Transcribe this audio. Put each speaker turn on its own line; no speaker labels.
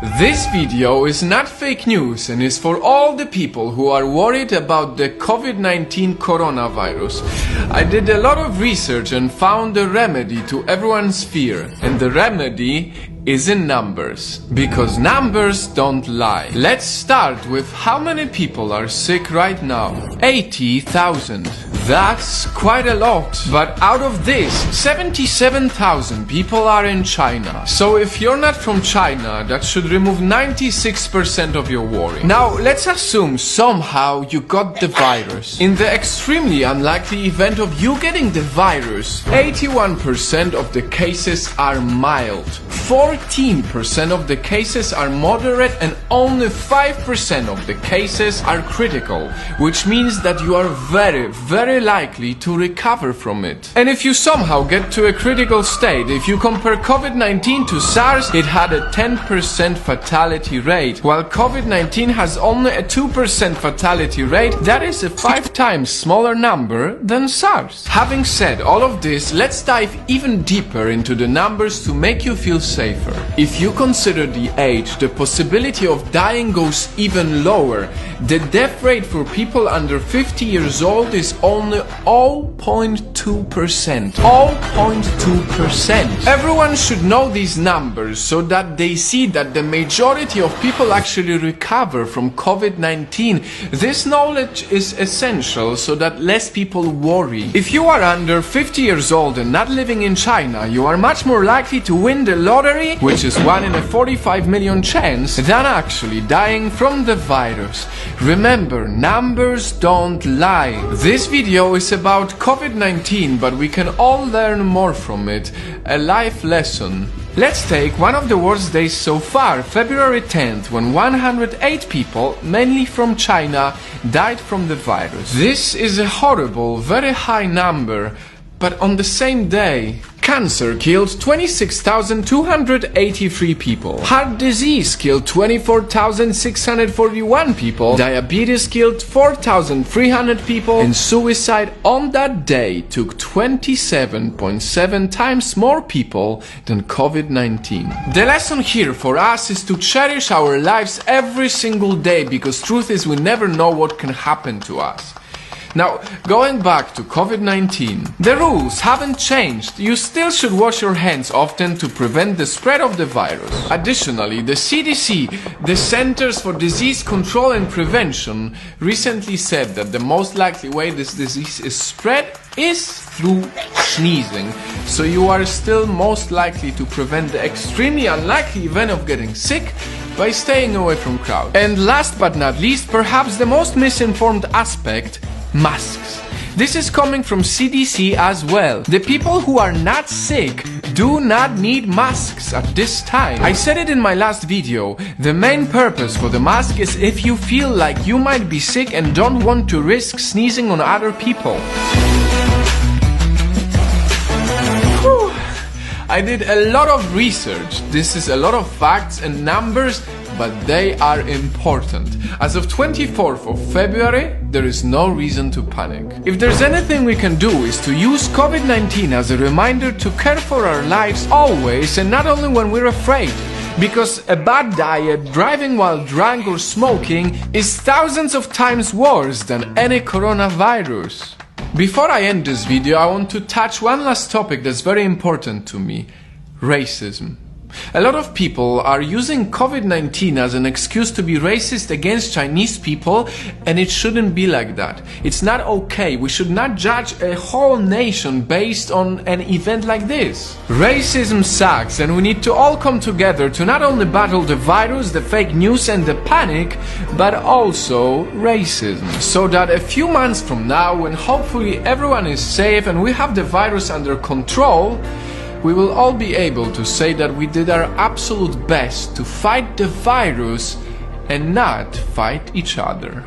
This video is not fake news and is for all the people who are worried about the COVID-19 coronavirus. I did a lot of research and found a remedy to everyone's fear, and the remedy is in numbers, because numbers don't lie. Let's start with how many people are sick right now. 80,000. That's quite a lot. But out of this, 77,000 people are in China. So if you're not from China, that should remove 96% of your worry. Now, let's assume somehow you got the virus. In the extremely unlikely event of you getting the virus, 81% of the cases are mild. 14% of the cases are moderate and only 5% of the cases are critical, which means that you are very likely to recover from it. And if you somehow get to a critical state, if you compare COVID-19 to SARS, it had a 10% fatality rate, while COVID-19 has only a 2% fatality rate. That is a 5 times smaller number than SARS. Having said all of this, let's dive even deeper into the numbers to make you feel safer. If you consider the age, the possibility of dying goes even lower. The death rate for people under 50 years old is only 0.2%. 0.2%. Everyone should know these numbers so that they see that the majority of people actually recover from COVID-19. This knowledge is essential so that less people worry. If you are under 50 years old and not living in China, you are much more likely to win the lottery, which is 1 in a 45 million chance, than actually dying from the virus. Remember, numbers don't lie. This video is about COVID-19, but we can all learn more from it. A life lesson. Let's take one of the worst days so far, February 10th, when 108 people, mainly from China, died from the virus. This is a horrible, very high number, but on the same day, cancer killed 26,283 people. Heart disease killed 24,641 people. Diabetes killed 4,300 people. And suicide on that day took 27.7 times more people than COVID-19. The lesson here for us is to cherish our lives every single day, because truth is we never know what can happen to us. Now, going back to COVID-19, the rules haven't changed. You still should wash your hands often to prevent the spread of the virus. Additionally, the CDC, the Centers for Disease Control and Prevention, recently said that the most likely way this disease is spread is through sneezing. So you are still most likely to prevent the extremely unlikely event of getting sick by staying away from crowds. And last but not least, perhaps the most misinformed aspect, masks. This is coming from CDC as well. The people who are not sick do not need masks at this time. I said it in my last video. The main purpose for the mask is if you feel like you might be sick and don't want to risk sneezing on other people. Whew. I did a lot of research. This is a lot of facts and numbers, but they are important. As of 24th of February, there is no reason to panic. If there's anything we can do is to use COVID-19 as a reminder to care for our lives always, and not only when we're afraid. Because a bad diet, driving while drunk or smoking is thousands of times worse than any coronavirus. Before I end this video, I want to touch one last topic that's very important to me: racism. A lot of people are using COVID-19 as an excuse to be racist against Chinese people, and it shouldn't be like that. It's not okay. We should not judge a whole nation based on an event like this. Racism sucks, and we need to all come together to not only battle the virus, the fake news and the panic, but also racism. So that a few months from now, when hopefully everyone is safe and we have the virus under control, we will all be able to say that we did our absolute best to fight the virus and not fight each other.